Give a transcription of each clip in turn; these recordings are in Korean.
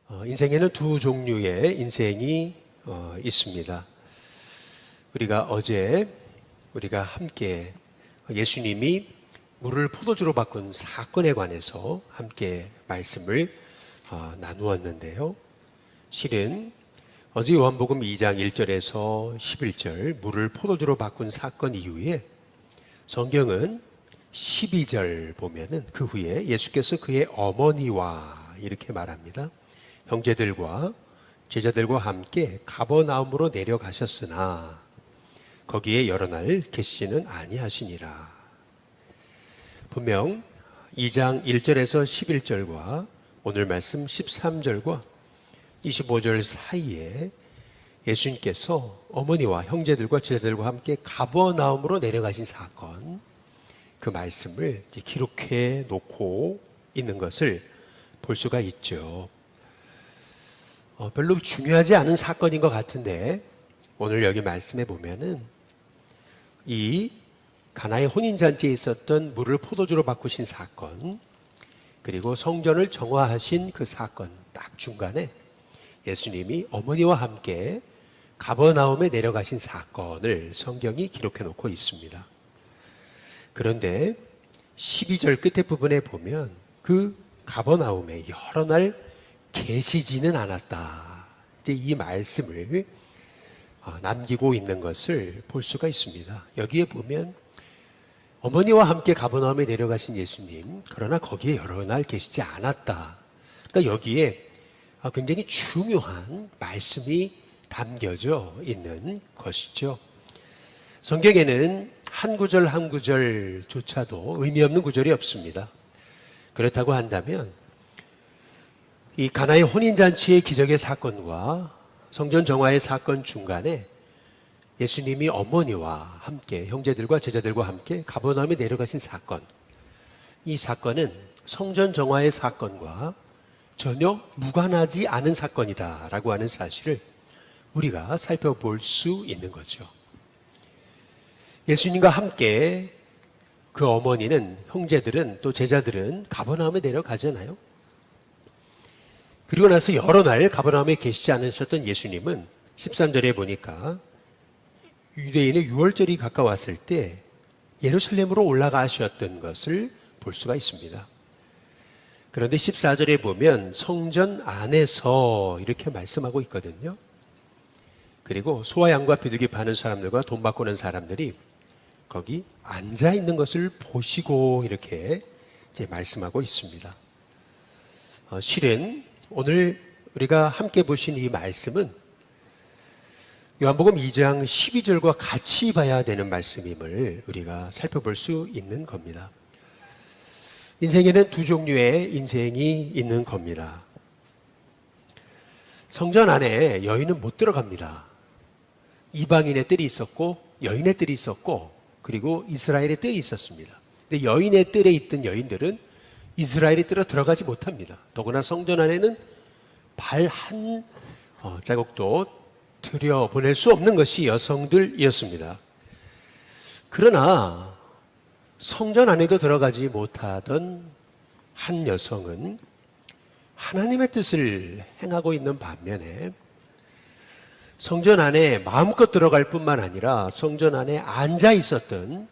인생에는 두 종류의 인생이 있습니다. 우리가 함께 예수님이 물을 포도주로 바꾼 사건에 관해서 함께 말씀을 나누었는데요. 실은 어제 요한복음 2장 1절에서 11절 물을 포도주로 바꾼 사건 이후에 성경은 12절 보면은 그 후에 예수께서 그의 어머니와 이렇게 말합니다. 형제들과 제자들과 함께 가버나움으로 내려가셨으나 거기에 여러 날 계시지는 아니하시니라. 분명 2장 1절에서 11절과 오늘 말씀 13절과 25절 사이에 예수님께서 어머니와 형제들과 제자들과 함께 가버나움으로 내려가신 사건, 그 말씀을 기록해 놓고 있는 것을 볼 수가 있죠. 별로 중요하지 않은 사건인 것 같은데 오늘 여기 말씀해 보면은 이 가나의 혼인잔치에 있었던 물을 포도주로 바꾸신 사건, 그리고 성전을 정화하신 그 사건 딱 중간에 예수님이 어머니와 함께 가버나움에 내려가신 사건을 성경이 기록해 놓고 있습니다. 그런데 12절 끝에 부분에 보면 그 가버나움에 여러 날 계시지는 않았다. 이제 이 말씀을 남기고 있는 것을 볼 수가 있습니다. 여기에 보면 어머니와 함께 가버나움에 내려가신 예수님, 그러나 거기에 여러 날 계시지 않았다. 그러니까 여기에 굉장히 중요한 말씀이 담겨져 있는 것이죠. 성경에는 한 구절 한 구절조차도 의미 없는 구절이 없습니다. 그렇다고 한다면 이 가나의 혼인잔치의 기적의 사건과 성전 정화의 사건 중간에 예수님이 어머니와 함께 형제들과 제자들과 함께 가버나움에 내려가신 사건, 이 사건은 성전 정화의 사건과 전혀 무관하지 않은 사건이다라고 하는 사실을 우리가 살펴볼 수 있는 거죠. 예수님과 함께 그 어머니는, 형제들은, 또 제자들은 가버나움에 내려가잖아요. 그리고 나서 여러 날 가버나움에 계시지 않으셨던 예수님은 13절에 보니까 유대인의 유월절이 가까웠을 때 예루살렘으로 올라가셨던 것을 볼 수가 있습니다. 그런데 14절에 보면 성전 안에서 이렇게 말씀하고 있거든요. 그리고 소와 양과 비둘기 파는 사람들과 돈 바꾸는 사람들이 거기 앉아 있는 것을 보시고 이렇게 이제 말씀하고 있습니다. 실은 오늘 우리가 함께 보신 이 말씀은 요한복음 2장 12절과 같이 봐야 되는 말씀임을 우리가 살펴볼 수 있는 겁니다. 인생에는 두 종류의 인생이 있는 겁니다. 성전 안에 여인은 못 들어갑니다. 이방인의 뜰이 있었고 여인의 뜰이 있었고 그리고 이스라엘의 뜰이 있었습니다. 근데 여인의 뜰에 있던 여인들은 이스라엘의 뜰에 들어가지 못합니다. 더구나 성전 안에는 발 한 자국도 들여보낼 수 없는 것이 여성들이었습니다. 그러나 성전 안에도 들어가지 못하던 한 여성은 하나님의 뜻을 행하고 있는 반면에 성전 안에 마음껏 들어갈 뿐만 아니라 성전 안에 앉아 있었던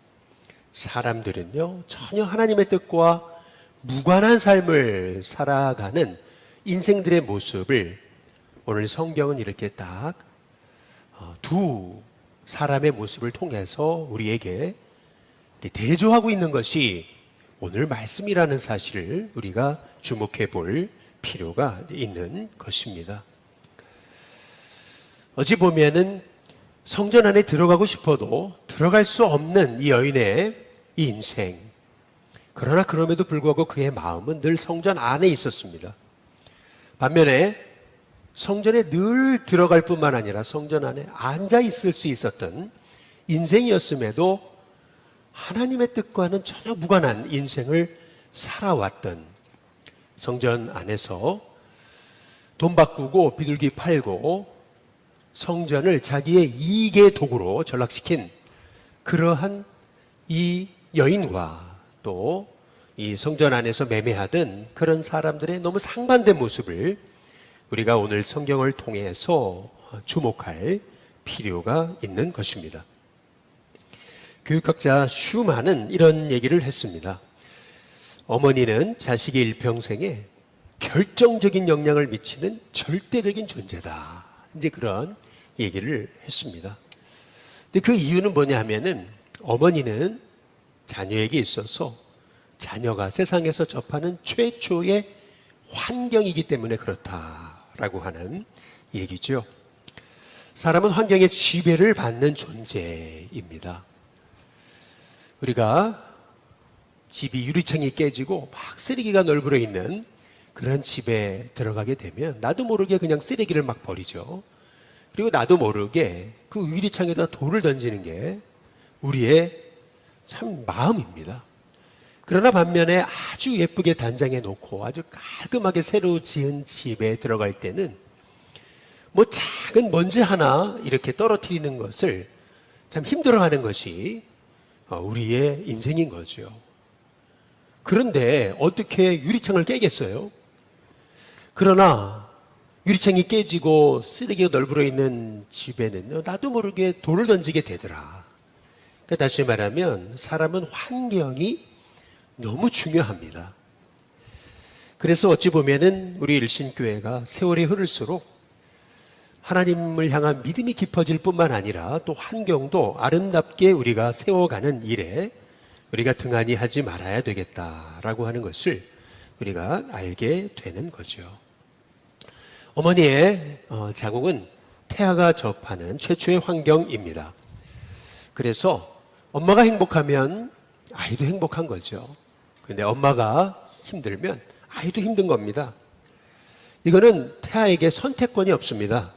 사람들은요, 전혀 하나님의 뜻과 무관한 삶을 살아가는 인생들의 모습을 오늘 성경은 이렇게 딱 두 사람의 모습을 통해서 우리에게 대조하고 있는 것이 오늘 말씀이라는 사실을 우리가 주목해 볼 필요가 있는 것입니다. 어찌 보면은 성전 안에 들어가고 싶어도 들어갈 수 없는 이 여인의 이 인생, 그러나 그럼에도 불구하고 그의 마음은 늘 성전 안에 있었습니다. 반면에 성전에 늘 들어갈 뿐만 아니라 성전 안에 앉아 있을 수 있었던 인생이었음에도 하나님의 뜻과는 전혀 무관한 인생을 살아왔던, 성전 안에서 돈 바꾸고 비둘기 팔고 성전을 자기의 이익의 도구로 전락시킨 그러한 이 여인과 또 이 성전 안에서 매매하던 그런 사람들의 너무 상반된 모습을 우리가 오늘 성경을 통해서 주목할 필요가 있는 것입니다. 교육학자 슈만은 이런 얘기를 했습니다. 어머니는 자식의 일평생에 결정적인 영향을 미치는 절대적인 존재다. 이제 그런 얘기를 했습니다. 근데 그 이유는 뭐냐 하면은 어머니는 자녀에게 있어서 자녀가 세상에서 접하는 최초의 환경이기 때문에 그렇다라고 하는 얘기죠. 사람은 환경의 지배를 받는 존재입니다. 우리가 집이 유리창이 깨지고 막 쓰레기가 널브러 있는 그런 집에 들어가게 되면 나도 모르게 그냥 쓰레기를 막 버리죠. 그리고 나도 모르게 그 유리창에다 돌을 던지는 게 우리의 참 마음입니다. 그러나 반면에 아주 예쁘게 단장해 놓고 아주 깔끔하게 새로 지은 집에 들어갈 때는 뭐 작은 먼지 하나 이렇게 떨어뜨리는 것을 참 힘들어하는 것이 우리의 인생인 거죠. 그런데 어떻게 유리창을 깨겠어요? 그러나 유리창이 깨지고 쓰레기가 널브러 있는 집에는 나도 모르게 돌을 던지게 되더라. 그러니까 다시 말하면 사람은 환경이 너무 중요합니다. 그래서 어찌 보면은 우리 일신교회가 세월이 흐를수록 하나님을 향한 믿음이 깊어질 뿐만 아니라 또 환경도 아름답게 우리가 세워가는 일에 우리가 등한히 하지 말아야 되겠다라고 하는 것을 우리가 알게 되는 거죠. 어머니의 자궁은 태아가 접하는 최초의 환경입니다. 그래서 엄마가 행복하면 아이도 행복한 거죠. 근데 엄마가 힘들면 아이도 힘든 겁니다. 이거는 태아에게 선택권이 없습니다.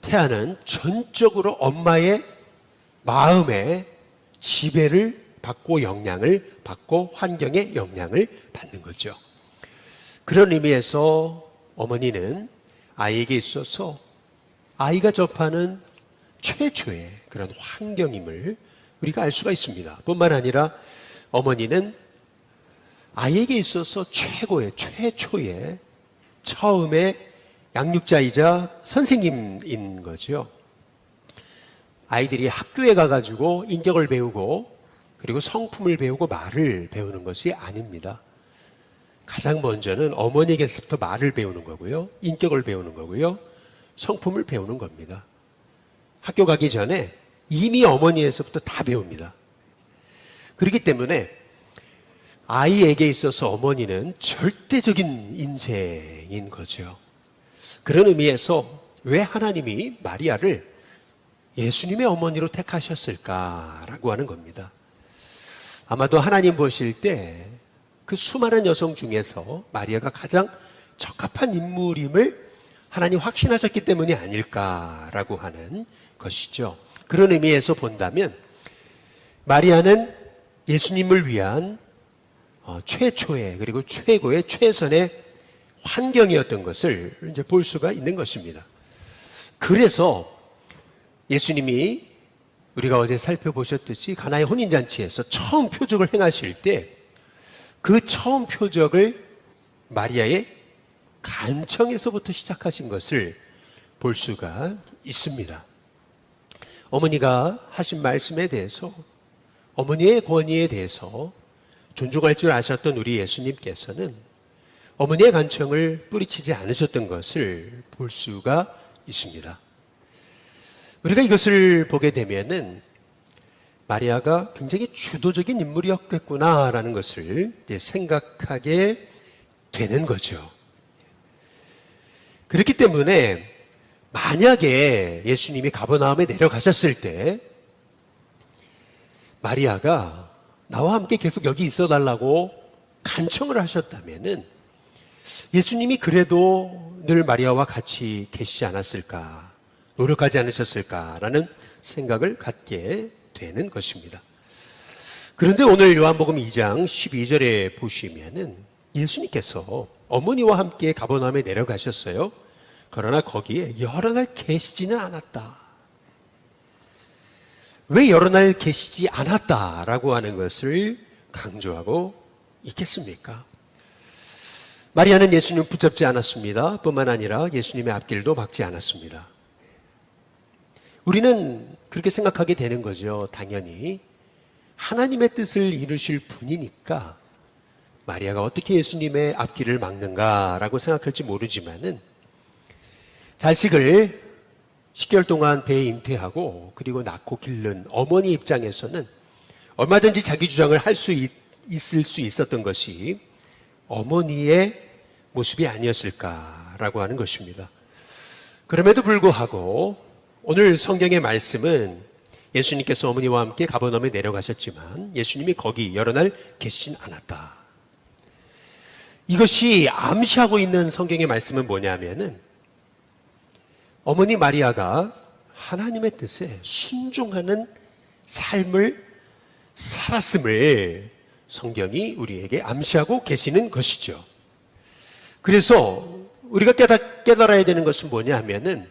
태아는 전적으로 엄마의 마음에 지배를 받고 영향을 받고 환경의 영향을 받는 거죠. 그런 의미에서 어머니는 아이에게 있어서 아이가 접하는 최초의 그런 환경임을 우리가 알 수가 있습니다. 뿐만 아니라 어머니는 아이에게 있어서 최초의 처음의 양육자이자 선생님인 거죠. 아이들이 학교에 가가지고 인격을 배우고 그리고 성품을 배우고 말을 배우는 것이 아닙니다. 가장 먼저는 어머니에게서부터 말을 배우는 거고요. 인격을 배우는 거고요. 성품을 배우는 겁니다. 학교 가기 전에 이미 어머니에서부터 다 배웁니다. 그렇기 때문에 아이에게 있어서 어머니는 절대적인 인생인 거죠. 그런 의미에서 왜 하나님이 마리아를 예수님의 어머니로 택하셨을까라고 하는 겁니다. 아마도 하나님 보실 때 그 수많은 여성 중에서 마리아가 가장 적합한 인물임을 하나님 확신하셨기 때문이 아닐까라고 하는 것이죠. 그런 의미에서 본다면 마리아는 예수님을 위한 최초의 그리고 최고의 최선의 환경이었던 것을 이제 볼 수가 있는 것입니다. 그래서 예수님이 우리가 어제 살펴보셨듯이 가나의 혼인잔치에서 처음 표적을 행하실 때 그 처음 표적을 마리아의 간청에서부터 시작하신 것을 볼 수가 있습니다. 어머니가 하신 말씀에 대해서 어머니의 권위에 대해서 존중할 줄 아셨던 우리 예수님께서는 어머니의 간청을 뿌리치지 않으셨던 것을 볼 수가 있습니다. 우리가 이것을 보게 되면은 마리아가 굉장히 주도적인 인물이었겠구나라는 것을 생각하게 되는 거죠. 그렇기 때문에 만약에 예수님이 가버나움에 내려가셨을 때 마리아가 나와 함께 계속 여기 있어달라고 간청을 하셨다면은 예수님이 그래도 늘 마리아와 같이 계시지 않았을까, 노력하지 않으셨을까라는 생각을 갖게 되는 것입니다. 그런데 오늘 요한복음 2장 12절에 보시면은 예수님께서 어머니와 함께 가버나움에 내려가셨어요. 그러나 거기에 여러 날 계시지는 않았다. 왜 여러 날 계시지 않았다라고 하는 것을 강조하고 있겠습니까? 마리아는 예수님을 붙잡지 않았습니다. 뿐만 아니라 예수님의 앞길도 막지 않았습니다. 우리는 그렇게 생각하게 되는 거죠. 당연히 하나님의 뜻을 이루실 분이니까 마리아가 어떻게 예수님의 앞길을 막는가라고 생각할지 모르지만은 자식을 10개월 동안 배에 잉태하고 그리고 낳고 기른 어머니 입장에서는 얼마든지 자기 주장을 할 수 있을 수 있었던 것이 어머니의 모습이 아니었을까라고 하는 것입니다. 그럼에도 불구하고 오늘 성경의 말씀은 예수님께서 어머니와 함께 가버나움에 내려가셨지만 예수님이 거기 여러 날 계시진 않았다. 이것이 암시하고 있는 성경의 말씀은 뭐냐면은 어머니 마리아가 하나님의 뜻에 순종하는 삶을 살았음을 성경이 우리에게 암시하고 계시는 것이죠. 그래서 우리가 깨달아야 되는 것은 뭐냐 하면은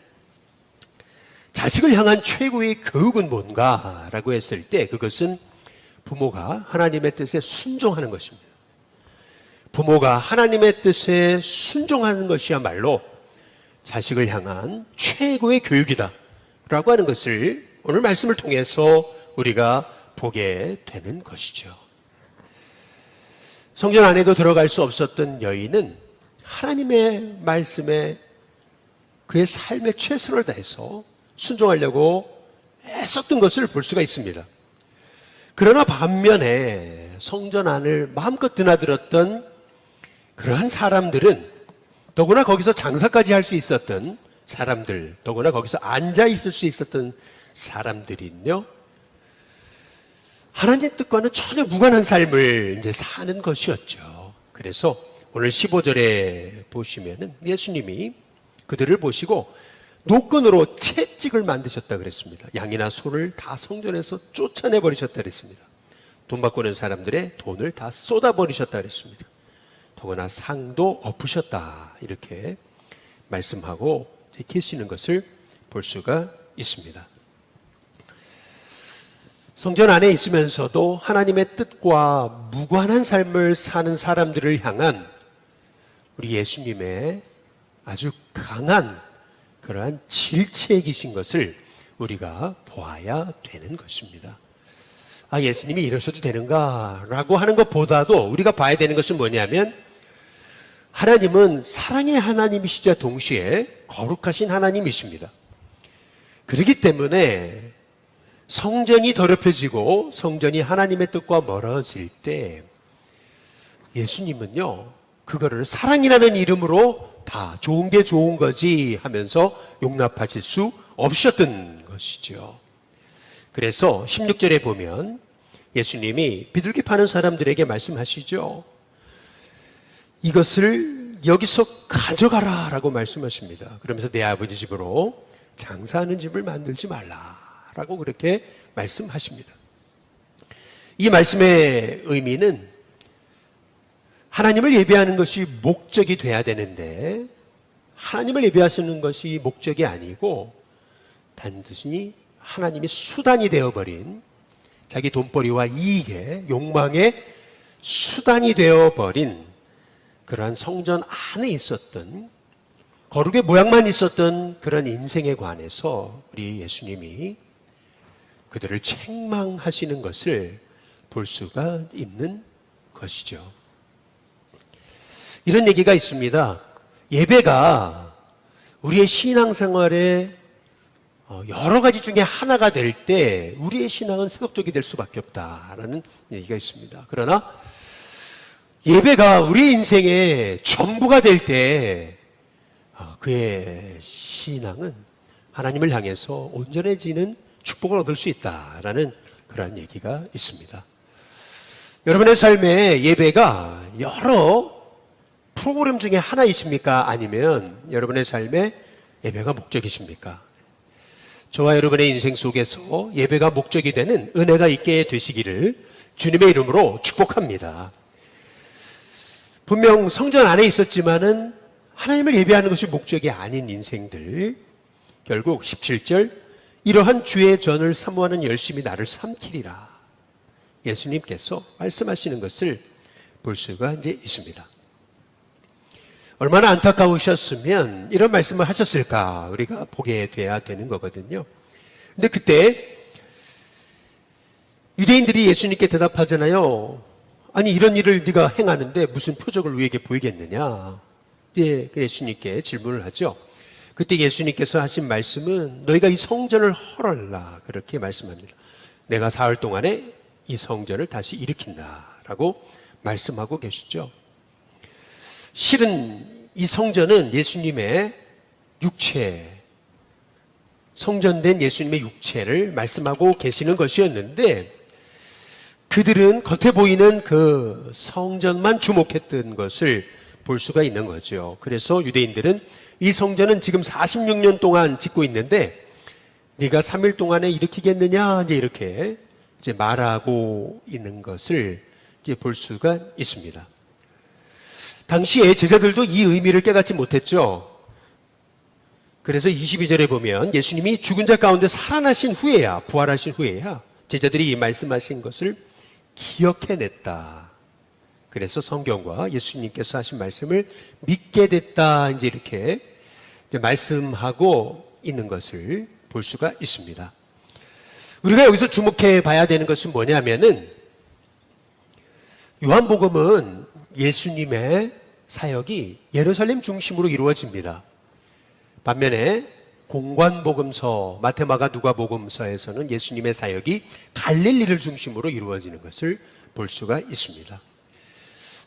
자식을 향한 최고의 교육은 뭔가라고 했을 때 그것은 부모가 하나님의 뜻에 순종하는 것입니다. 부모가 하나님의 뜻에 순종하는 것이야말로 자식을 향한 최고의 교육이다 라고 하는 것을 오늘 말씀을 통해서 우리가 보게 되는 것이죠. 성전 안에도 들어갈 수 없었던 여인은 하나님의 말씀에 그의 삶의 최선을 다해서 순종하려고 애썼던 것을 볼 수가 있습니다. 그러나 반면에 성전 안을 마음껏 드나들었던 그러한 사람들은 더구나 거기서 장사까지 할 수 있었던 사람들, 더구나 거기서 앉아 있을 수 있었던 사람들은요, 하나님 뜻과는 전혀 무관한 삶을 이제 사는 것이었죠. 그래서 오늘 15절에 보시면은 예수님이 그들을 보시고 노끈으로 채찍을 만드셨다 그랬습니다. 양이나 소를 다 성전에서 쫓아내 버리셨다 그랬습니다. 돈 바꾸는 사람들의 돈을 다 쏟아버리셨다 그랬습니다. 더구나 상도 엎으셨다 이렇게 말씀하고 계시는 것을 볼 수가 있습니다. 성전 안에 있으면서도 하나님의 뜻과 무관한 삶을 사는 사람들을 향한 우리 예수님의 아주 강한 그러한 질책이신 것을 우리가 보아야 되는 것입니다. 아, 예수님이 이러셔도 되는가라고 하는 것보다도 우리가 봐야 되는 것은 뭐냐면 하나님은 사랑의 하나님이시자 동시에 거룩하신 하나님이십니다. 그렇기 때문에 성전이 더럽혀지고 성전이 하나님의 뜻과 멀어질 때 예수님은요, 그거를 사랑이라는 이름으로 다 좋은 게 좋은 거지 하면서 용납하실 수 없으셨던 것이죠. 그래서 16절에 보면 예수님이 비둘기 파는 사람들에게 말씀하시죠. 이것을 여기서 가져가라 라고 말씀하십니다. 그러면서 내 아버지 집으로 장사하는 집을 만들지 말라 라고 그렇게 말씀하십니다. 이 말씀의 의미는 하나님을 예배하는 것이 목적이 돼야 되는데 하나님을 예배하시는 것이 목적이 아니고 단지 하나님이 수단이 되어버린 자기 돈벌이와 이익의 욕망의 수단이 되어버린 그러한 성전 안에 있었던 거룩의 모양만 있었던 그런 인생에 관해서 우리 예수님이 그들을 책망하시는 것을 볼 수가 있는 것이죠. 이런 얘기가 있습니다. 예배가 우리의 신앙생활에 여러 가지 중에 하나가 될 때 우리의 신앙은 세속적이 될 수밖에 없다라는 얘기가 있습니다. 그러나 예배가 우리 인생의 전부가 될 때 그의 신앙은 하나님을 향해서 온전해지는 축복을 얻을 수 있다라는 그런 얘기가 있습니다. 여러분의 삶에 예배가 여러 프로그램 중에 하나이십니까? 아니면 여러분의 삶에 예배가 목적이십니까? 저와 여러분의 인생 속에서 예배가 목적이 되는 은혜가 있게 되시기를 주님의 이름으로 축복합니다. 분명 성전 안에 있었지만은 하나님을 예배하는 것이 목적이 아닌 인생들, 결국 17절 이러한 주의 전을 사모하는 열심히 나를 삼키리라 예수님께서 말씀하시는 것을 볼 수가 이제 있습니다. 얼마나 안타까우셨으면 이런 말씀을 하셨을까 우리가 보게 돼야 되는 거거든요. 근데 그때 유대인들이 예수님께 대답하잖아요. 아니 이런 일을 네가 행하는데 무슨 표적을 우리에게 보이겠느냐. 예, 예수님께 질문을 하죠. 그때 예수님께서 하신 말씀은 너희가 이 성전을 헐어라 그렇게 말씀합니다. 내가 사흘 동안에 이 성전을 다시 일으킨다라고 말씀하고 계시죠. 실은 이 성전은 예수님의 육체, 성전된 예수님의 육체를 말씀하고 계시는 것이었는데 그들은 겉에 보이는 그 성전만 주목했던 것을 볼 수가 있는 거죠. 그래서 유대인들은 이 성전은 지금 46년 동안 짓고 있는데 네가 3일 동안에 일으키겠느냐 이렇게 이제 말하고 있는 것을 이제 볼 수가 있습니다. 당시에 제자들도 이 의미를 깨닫지 못했죠. 그래서 22절에 보면 예수님이 죽은 자 가운데 살아나신 후에야, 부활하신 후에야 제자들이 이 말씀하신 것을 기억해냈다. 그래서 성경과 예수님께서 하신 말씀을 믿게 됐다. 이제 이렇게 말씀하고 있는 것을 볼 수가 있습니다. 우리가 여기서 주목해 봐야 되는 것은 뭐냐면은 요한복음은 예수님의 사역이 예루살렘 중심으로 이루어집니다. 반면에 공관복음서, 마태마가 누가복음서에서는 예수님의 사역이 갈릴리를 중심으로 이루어지는 것을 볼 수가 있습니다.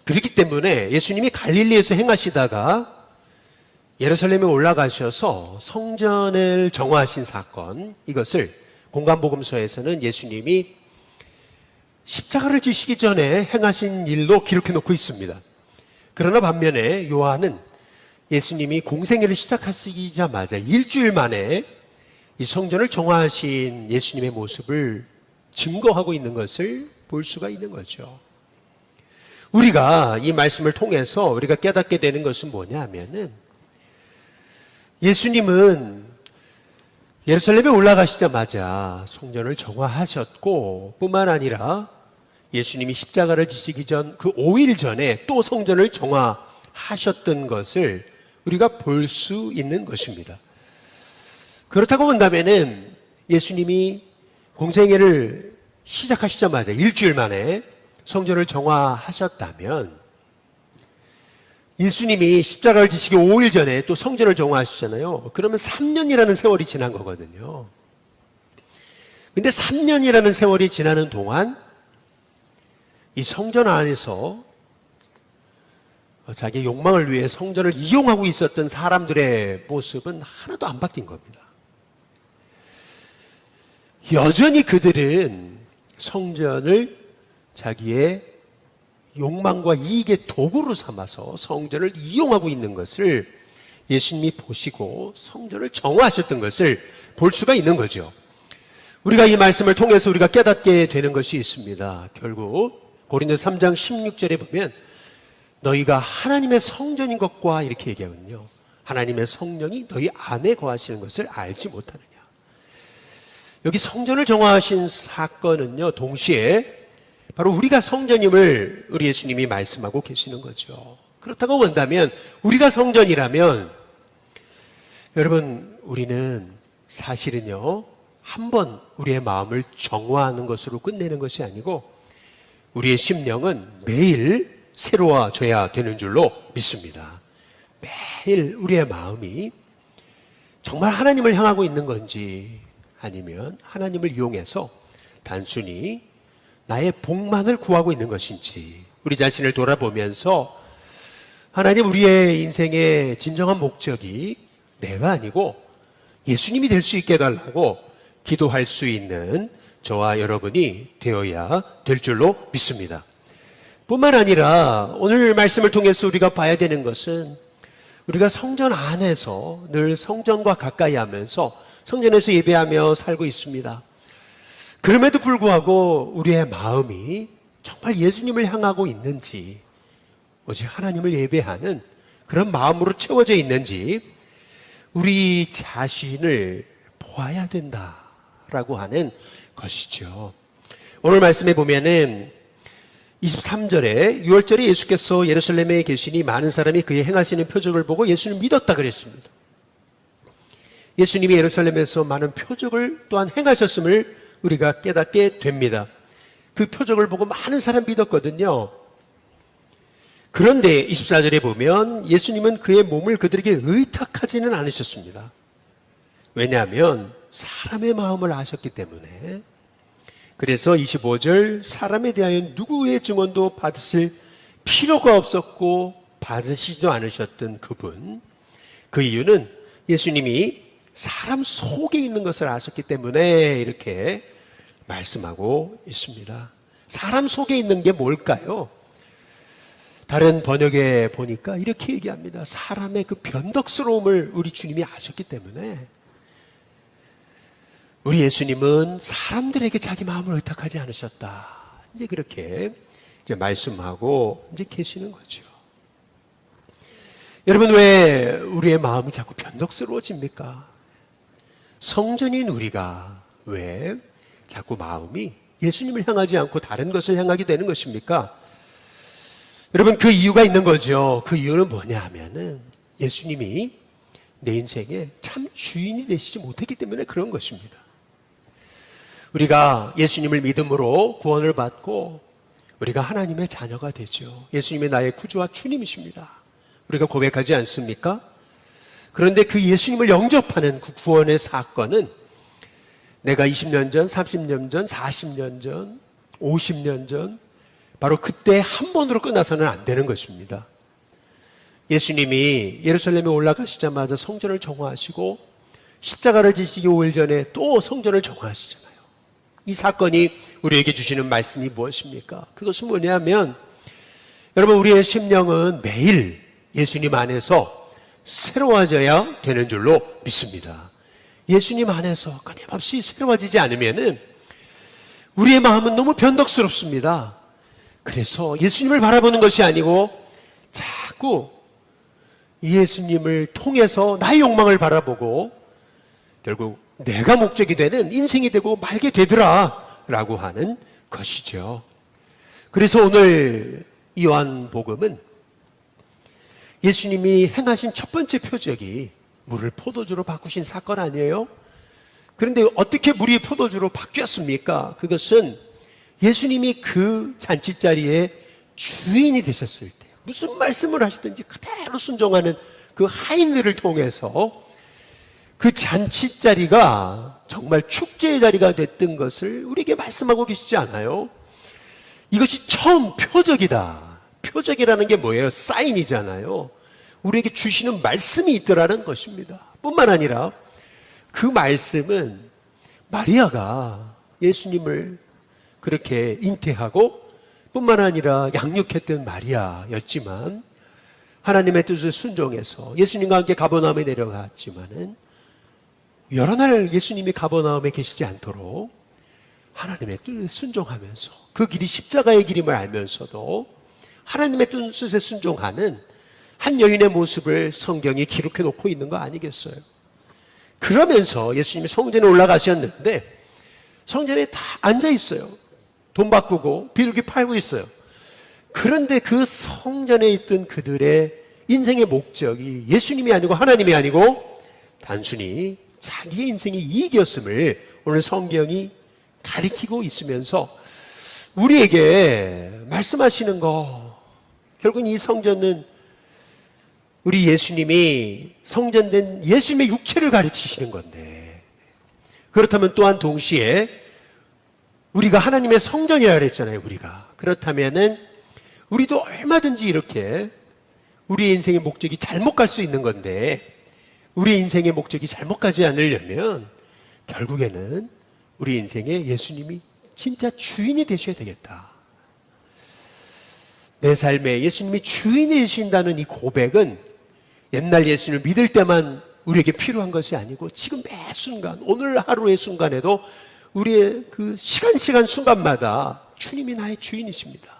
그렇기 때문에 예수님이 갈릴리에서 행하시다가 예루살렘에 올라가셔서 성전을 정화하신 사건, 이것을 공관복음서에서는 예수님이 십자가를 지시기 전에 행하신 일로 기록해 놓고 있습니다. 그러나 반면에 요한은 예수님이 공생애를 시작하시자마자 일주일 만에 이 성전을 정화하신 예수님의 모습을 증거하고 있는 것을 볼 수가 있는 거죠. 우리가 이 말씀을 통해서 우리가 깨닫게 되는 것은 뭐냐 하면은 예수님은 예루살렘에 올라가시자마자 성전을 정화하셨고 뿐만 아니라 예수님이 십자가를 지시기 전 그 5일 전에 또 성전을 정화하셨던 것을 우리가 볼 수 있는 것입니다. 그렇다고 본다면은 예수님이 공생애를 시작하시자마자 일주일 만에 성전을 정화하셨다면 예수님이 십자가를 지시기 5일 전에 또 성전을 정화하시잖아요. 그러면 3년이라는 세월이 지난 거거든요. 근데 3년이라는 세월이 지나는 동안 이 성전 안에서 자기의 욕망을 위해 성전을 이용하고 있었던 사람들의 모습은 하나도 안 바뀐 겁니다. 여전히 그들은 성전을 자기의 욕망과 이익의 도구로 삼아서 성전을 이용하고 있는 것을 예수님이 보시고 성전을 정화하셨던 것을 볼 수가 있는 거죠. 우리가 이 말씀을 통해서 우리가 깨닫게 되는 것이 있습니다. 결국 고린도서 3장 16절에 보면 너희가 하나님의 성전인 것과 이렇게 얘기하거든요. 하나님의 성령이 너희 안에 거하시는 것을 알지 못하느냐. 여기 성전을 정화하신 사건은요, 동시에 바로 우리가 성전임을 우리 예수님이 말씀하고 계시는 거죠. 그렇다고 본다면 우리가 성전이라면 여러분 우리는 사실은요 한번 우리의 마음을 정화하는 것으로 끝내는 것이 아니고 우리의 심령은 매일 새로워져야 되는 줄로 믿습니다. 매일 우리의 마음이 정말 하나님을 향하고 있는 건지 아니면 하나님을 이용해서 단순히 나의 복만을 구하고 있는 것인지 우리 자신을 돌아보면서 하나님 우리의 인생의 진정한 목적이 내가 아니고 예수님이 될 수 있게 해달라고 기도할 수 있는 저와 여러분이 되어야 될 줄로 믿습니다. 뿐만 아니라 오늘 말씀을 통해서 우리가 봐야 되는 것은 우리가 성전 안에서 늘 성전과 가까이 하면서 성전에서 예배하며 살고 있습니다. 그럼에도 불구하고 우리의 마음이 정말 예수님을 향하고 있는지 오직 하나님을 예배하는 그런 마음으로 채워져 있는지 우리 자신을 보아야 된다라고 하는 것이죠. 오늘 말씀에 보면은 23절에 6월절에 예수께서 예루살렘에 계시니 많은 사람이 그의 행하시는 표적을 보고 예수를 믿었다 그랬습니다. 예수님이 예루살렘에서 많은 표적을 또한 행하셨음을 우리가 깨닫게 됩니다. 그 표적을 보고 많은 사람이 믿었거든요. 그런데 24절에 보면 예수님은 그의 몸을 그들에게 의탁하지는 않으셨습니다. 왜냐하면 사람의 마음을 아셨기 때문에. 그래서 25절 사람에 대하여 누구의 증언도 받으실 필요가 없었고 받으시지도 않으셨던 그분, 그 이유는 예수님이 사람 속에 있는 것을 아셨기 때문에 이렇게 말씀하고 있습니다. 사람 속에 있는 게 뭘까요? 다른 번역에 보니까 이렇게 얘기합니다. 사람의 그 변덕스러움을 우리 주님이 아셨기 때문에. 우리 예수님은 사람들에게 자기 마음을 의탁하지 않으셨다. 이제 그렇게 이제 말씀하고 이제 계시는 거죠. 여러분, 왜 우리의 마음이 자꾸 변덕스러워집니까? 성전인 우리가 왜 자꾸 마음이 예수님을 향하지 않고 다른 것을 향하게 되는 것입니까? 여러분, 그 이유가 있는 거죠. 그 이유는 뭐냐 하면은 예수님이 내 인생에 참 주인이 되시지 못했기 때문에 그런 것입니다. 우리가 예수님을 믿음으로 구원을 받고 우리가 하나님의 자녀가 되죠. 예수님이 나의 구주와 주님이십니다. 우리가 고백하지 않습니까? 그런데 그 예수님을 영접하는 그 구원의 사건은 내가 20년 전, 30년 전, 40년 전, 50년 전 바로 그때 한 번으로 끝나서는 안 되는 것입니다. 예수님이 예루살렘에 올라가시자마자 성전을 정화하시고 십자가를 지시기 5일 전에 또 성전을 정화하시잖아요. 이 사건이 우리에게 주시는 말씀이 무엇입니까? 그것은 뭐냐면 여러분, 우리의 심령은 매일 예수님 안에서 새로워져야 되는 줄로 믿습니다. 예수님 안에서 끊임없이 새로워지지 않으면은 우리의 마음은 너무 변덕스럽습니다. 그래서 예수님을 바라보는 것이 아니고 자꾸 예수님을 통해서 나의 욕망을 바라보고 결국 내가 목적이 되는 인생이 되고 말게 되더라 라고 하는 것이죠. 그래서 오늘 요한복음은 예수님이 행하신 첫 번째 표적이 물을 포도주로 바꾸신 사건 아니에요? 그런데 어떻게 물이 포도주로 바뀌었습니까? 그것은 예수님이 그 잔치자리에 주인이 되셨을 때 무슨 말씀을 하시든지 그대로 순종하는 그 하인들을 통해서 그 잔치자리가 정말 축제의 자리가 됐던 것을 우리에게 말씀하고 계시지 않아요? 이것이 처음 표적이다. 표적이라는 게 뭐예요? 사인이잖아요. 우리에게 주시는 말씀이 있더라는 것입니다. 뿐만 아니라 그 말씀은 마리아가 예수님을 그렇게 잉태하고 뿐만 아니라 양육했던 마리아였지만 하나님의 뜻을 순종해서 예수님과 함께 가버나움에 내려갔지만은 여러 날 예수님이 가버나움에 계시지 않도록 하나님의 뜻에 순종하면서 그 길이 십자가의 길임을 알면서도 하나님의 뜻에 순종하는 한 여인의 모습을 성경이 기록해 놓고 있는 거 아니겠어요? 그러면서 예수님이 성전에 올라가셨는데 성전에 다 앉아 있어요. 돈 바꾸고 비둘기 팔고 있어요. 그런데 그 성전에 있던 그들의 인생의 목적이 예수님이 아니고 하나님이 아니고 단순히 자기의 인생이 이익이었음을 오늘 성경이 가리키고 있으면서 우리에게 말씀하시는 거, 결국은 이 성전은 우리 예수님이 성전된 예수님의 육체를 가르치시는 건데, 그렇다면 또한 동시에 우리가 하나님의 성전이라 그랬잖아요. 우리가 그렇다면은 우리도 얼마든지 이렇게 우리의 인생의 목적이 잘못 갈 수 있는 건데, 우리 인생의 목적이 잘못 가지 않으려면 결국에는 우리 인생에 예수님이 진짜 주인이 되셔야 되겠다. 내 삶에 예수님이 주인이 되신다는 이 고백은 옛날 예수님을 믿을 때만 우리에게 필요한 것이 아니고 지금 매 순간, 오늘 하루의 순간에도 우리의 그 시간 순간마다 주님이 나의 주인이십니다.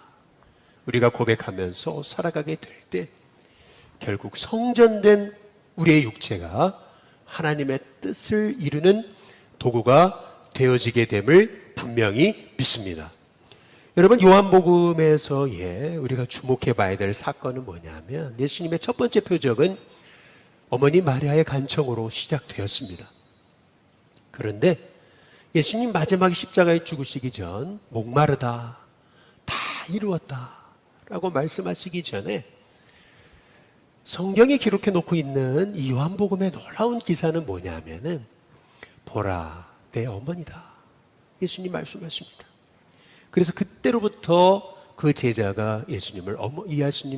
우리가 고백하면서 살아가게 될 때 결국 성전된 우리의 육체가 하나님의 뜻을 이루는 도구가 되어지게 됨을 분명히 믿습니다. 여러분, 요한복음에서 우리가 주목해 봐야 될 사건은 뭐냐면, 예수님의 첫 번째 표적은 어머니 마리아의 간청으로 시작되었습니다. 그런데 예수님 마지막에 십자가에 죽으시기 전 목마르다, 다 이루었다 라고 말씀하시기 전에 성경에 기록해 놓고 있는 이 요한복음의 놀라운 기사는 뭐냐면은, 보라 내 어머니다, 예수님 말씀하십니다. 그래서 그때로부터 그 제자가 예수님의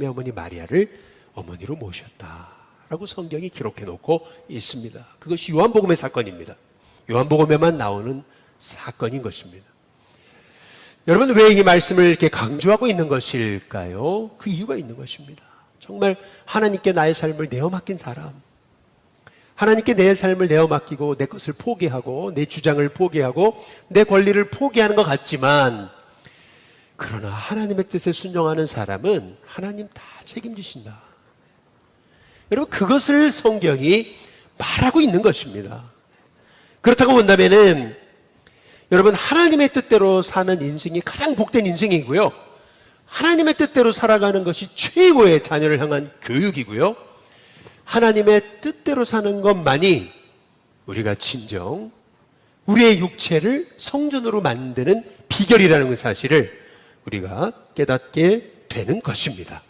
어머니 마리아를 어머니로 모셨다라고 성경이 기록해 놓고 있습니다. 그것이 요한복음의 사건입니다. 요한복음에만 나오는 사건인 것입니다. 여러분, 왜 이 말씀을 이렇게 강조하고 있는 것일까요? 그 이유가 있는 것입니다. 정말 하나님께 나의 삶을 내어 맡긴 사람, 하나님께 내 삶을 내어 맡기고 내 것을 포기하고 내 주장을 포기하고 내 권리를 포기하는 것 같지만, 그러나 하나님의 뜻에 순종하는 사람은 하나님 다 책임지신다. 여러분, 그것을 성경이 말하고 있는 것입니다. 그렇다고 본다면은, 여러분, 하나님의 뜻대로 사는 인생이 가장 복된 인생이고요, 하나님의 뜻대로 살아가는 것이 최고의 자녀를 향한 교육이고요, 하나님의 뜻대로 사는 것만이 우리가 진정 우리의 육체를 성전으로 만드는 비결이라는 사실을 우리가 깨닫게 되는 것입니다.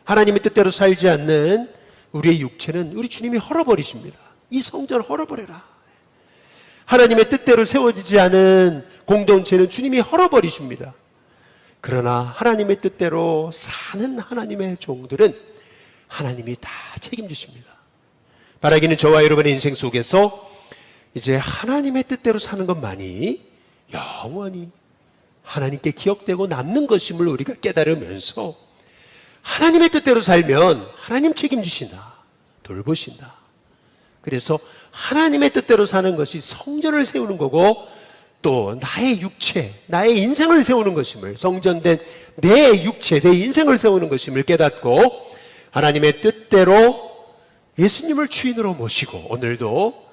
하나님의 뜻대로 살지 않는 우리의 육체는 우리 주님이 헐어버리십니다. 이 성전을 헐어버려라. 하나님의 뜻대로 세워지지 않은 공동체는 주님이 헐어버리십니다. 그러나 하나님의 뜻대로 사는 하나님의 종들은 하나님이 다 책임지십니다. 바라기는 저와 여러분의 인생 속에서 이제 하나님의 뜻대로 사는 것만이 영원히 하나님께 기억되고 남는 것임을 우리가 깨달으면서, 하나님의 뜻대로 살면 하나님 책임지신다, 돌보신다. 그래서 하나님의 뜻대로 사는 것이 성전을 세우는 거고, 또 나의 육체, 나의 인생을 세우는 것임을, 성전된 내 육체, 내 인생을 세우는 것임을 깨닫고 하나님의 뜻대로 예수님을 주인으로 모시고, 오늘도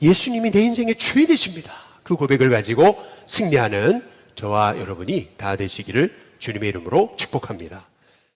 예수님이 내 인생의 주인 되십니다, 그 고백을 가지고 승리하는 저와 여러분이 다 되시기를 주님의 이름으로 축복합니다.